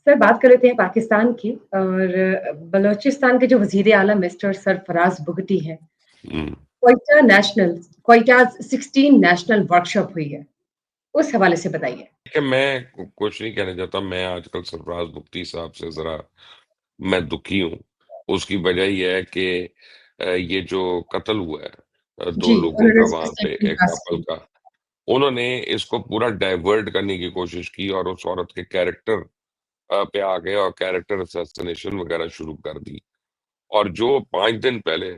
Sir बात कर रहे थे पाकिस्तान की और बलूचिस्तान के जो वज़ीर आला मिस्टर सरफराज बुगटी हैं, हुँ। क्वेटा 16 नेशनल वर्कशॉप हुई है। उस हवाले से बताइए। देखिए, मैं कुछ नहीं कहना चाहता, मैं आजकल सरफराज मुफ्ती साहब से ज़रा मैं दुखी हूँ। उसकी वजह ये है कि ये जो कत्ल हुआ है 2 जी, लोगों उन्होंने का वहाँ पे, स्टेटमेंट एक पास कपल की। का, उन्होंने इसको पूरा डाइवर्ट करने की कोशिश की और उस औरत के कैरेक्टर पे आ गए और कैरेक्टर असैसिनेशन वगैरह शुरू कर दी। और जो 5 दिन पहले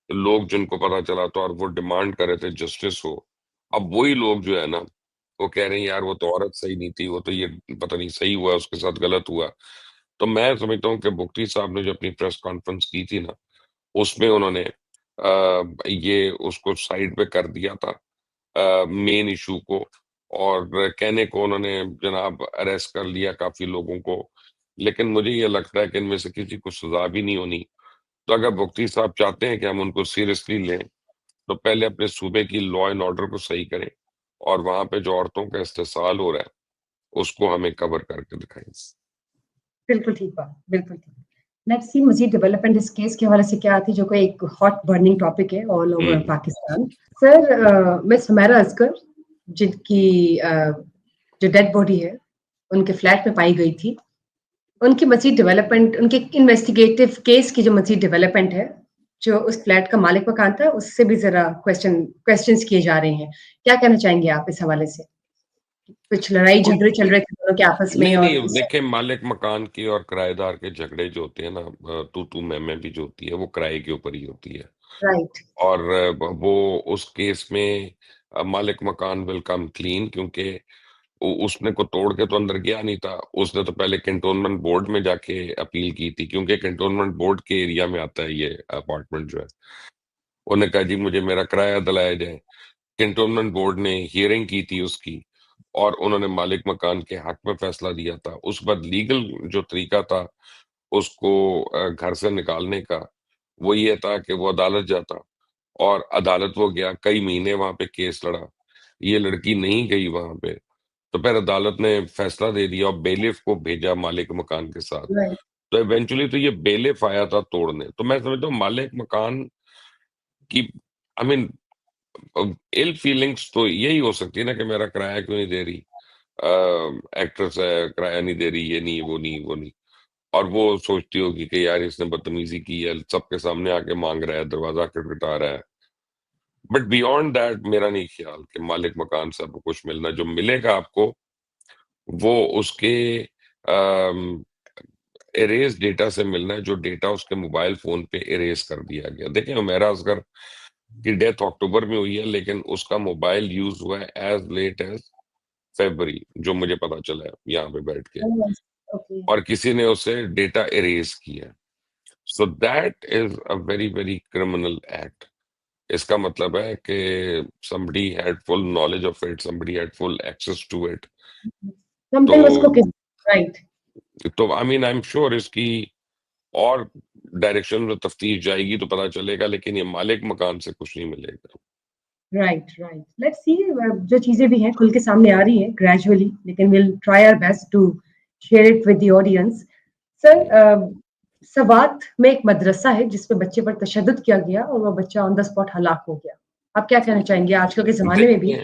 लोग जिनको पता चला था और वो डिमांड कर रहे थे जस्टिस हो, अब वही लोग जो है ना, वो कह रहे हैं यार वो तो औरत सही नहीं थी, वो तो ये पता नहीं सही हुआ, उसके साथ गलत हुआ। तो मैं समझता हूँ कि मुफ्ती साहब ने जो अपनी प्रेस कॉन्फ्रेंस की थी ना, उसमें उन्होंने ये उसको साइड पे कर दिया था मेन इश्यू को, और कहने को उन्होंने जनाब अरेस्ट कर लिया काफ़ी लोगों को। लेकिन मुझे ये लगता है कि इनमें से किसी को सज़ा भी नहीं होनी। तो अगर मुफ्ती साहब चाहते हैं कि हम उनको सीरियसली लें, तो पहले अपने सूबे की लॉ एंड ऑर्डर को सही करें और वहाँ पे जो औरतों का इस्तेसाल हो रहा है, उसको हमें कवर करके दिखाएँ। बिल्कुल ठीक बात, बिल्कुल ठीक। लेट्स सी मज़ीद डेवलपमेंट इस केस के हवाले से क्या आती है जो कि एक हॉट बर्निंग टॉपिक है ऑल ओवर हुँ। पाकिस्तान। सर मिस हुमैरा असगर जिनकी जो डेड बॉडी है, उनके फ्लैट में पाई गई थी, उनकी मज़ीद डेवलपमेंट उनके इन्वेस्टिगेटिव केस की जो मज़ीद डेवलपमेंट है, जो उस फ्लैट का मालिक मकान था, उससे भी ज़रा क्वेश्चन्स किए जा रहे हैं। क्या कहना चाहेंगे आप इस हवाले से? कुछ कुछ लड़ाई-झगड़े चल रहे थे दोनों के आपस में नहीं, और नहीं, उस देखिए मालिक मकान की और किराएदार के झगड़े जो होते हैं ना, तू-तू, मैं-मैं भी जो होती है, वो किराए के ऊपर ही होती है। राइट, और वो उस केस में मालिक मकान विल कम क्लीन, क्योंकि उसने को तोड़ के तो अंदर गया नहीं था। उसने तो पहले कैंटोनमेंट बोर्ड में जाके अपील की थी, क्योंकि कैंटोनमेंट बोर्ड के एरिया में आता है ये अपार्टमेंट जो है। उन्होंने कहा जी मुझे मेरा किराया दिलाया जाए। कैंटोनमेंट बोर्ड ने हियरिंग की थी उसकी, और उन्होंने मालिक मकान के हक में फैसला दिया था। उस बाद लीगल जो तरीका था उसको घर से निकालने का, वो ये था कि वो अदालत जाता, और अदालत वो गया, कई महीने वहाँ पे केस लड़ा। ये लड़की नहीं गई वहाँ पे, तो फिर अदालत ने फैसला दे दिया और बेलिफ को भेजा मालिक मकान के साथ। राइट। तो इवेंचुअली तो ये बेलिफ आया था तोड़ने। तो मैं समझता हूँ मालिक मकान की, आई मीन, इल फीलिंग्स तो यही हो सकती है ना कि मेरा किराया क्यों नहीं दे रही? एक्ट्रेस है, किराया नहीं दे रही, ये नहीं, वो नहीं, वो नहीं। और वो सोचती होगी कि यार इसने बदतमीज़ी की है, सबके सामने आके माँग रहा है, दरवाज़ा खटखटा रहा है। बट बियॉन्ड दैट मेरा नहीं ख्याल कि मालिक मकान से आपको कुछ मिलना, जो मिलेगा आपको वो उसके अम, इरेज़ डेटा से मिलना है, जो डेटा उसके मोबाइल फ़ोन पे इरेज़ कर दिया गया। देखिए हुमैरा असगर की डेथ अक्टूबर में हुई है, लेकिन उसका मोबाइल यूज़ हुआ है एज़ लेट एज़ फ़रवरी, जो मुझे पता चला है यहाँ पे बैठ के, ओह! ओके, और किसी ने उससे डेटा इरेज़ किया है। So that is a very, very criminal act. इसका मतलब है कि somebody had full knowledge of it, somebody had full access to it। तो समथिंग उसको किस right, I mean I am sure इसकी और डायरेक्शन में तफ्तीश जाएगी तो पता चलेगा, लेकिन ये मालिक मकान से कुछ नहीं मिलेगा। Right, right. लेट्स सी जो चीज़ें भी हैं खुल के सामने आ रही हैं ग्रेजुअली लेकिन will try our best to share it with the audience. Sir Swat में एक मदरसा है जिसमें बच्चे पर तशद्दुद किया गया और वो बच्चा ऑन द स्पॉट हलाक हो गया। आप क्या कहना चाहेंगे आजकल के ज़माने में भी देखिए,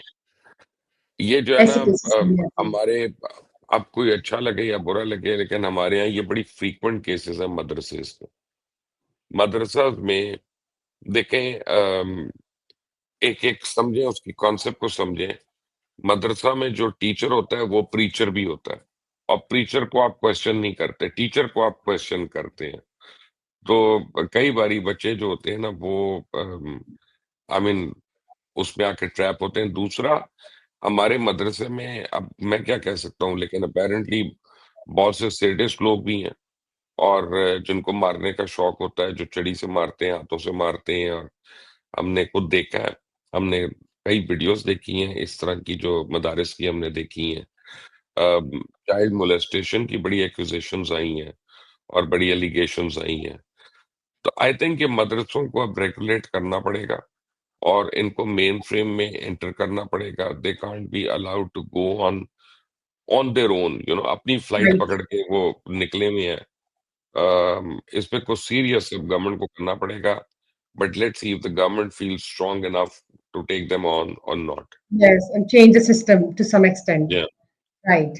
ये जो है ना, ऐसे केसेस सामने आते हैं? हमारे, अब कोई अच्छा लगे या बुरा लगे, लेकिन हमारे यहाँ ये बड़ी फ्रीक्वेंट केसेस है मदरसेस में। मदरसा में देखें, एक-एक समझें, उसकी कॉन्सेप्ट को समझें। मदरसा में जो टीचर होता है वो प्रीचर भी होता है, और प्रीचर को आप क्वेश्चन नहीं करते, टीचर को आप क्वेश्चन करते हैं। तो कई बारी बच्चे जो होते हैं ना वो आई मीन उसमें आके ट्रैप होते हैं। दूसरा, हमारे मदरसे में, अब मैं क्या कह सकता हूँ, लेकिन अपैरेंटली बहुत से सैडिस्ट लोग भी हैं, और जिनको मारने का शौक होता है, जो छड़ी से मारते हैं, हाथों से मारते हैं। और हमने खुद देखा है, हमने कई वीडियोस देखी हैं इस तरह की, जो मदारिस की हमने देखी हैं। चाइल्ड मोलेस्टेशन की बड़ी एक्यूजेशंस आई हैं और बड़ी एलिगेशंस आई हैं। तो आई थिंक ये मदरसों को अब रेगुलेट करना पड़ेगा और इनको मेन फ्रेम में एंटर करना पड़ेगा। They can't be allowed to go on on their own, अपनी फ्लाइट राइट। पकड़ के वो निकले हुए हैं। इस पे कुछ सीरियस गवर्नमेंट को करना पड़ेगा, but let's see if the government feels strong enough to take them on or not. Yes, and change the system to some extent. या Right.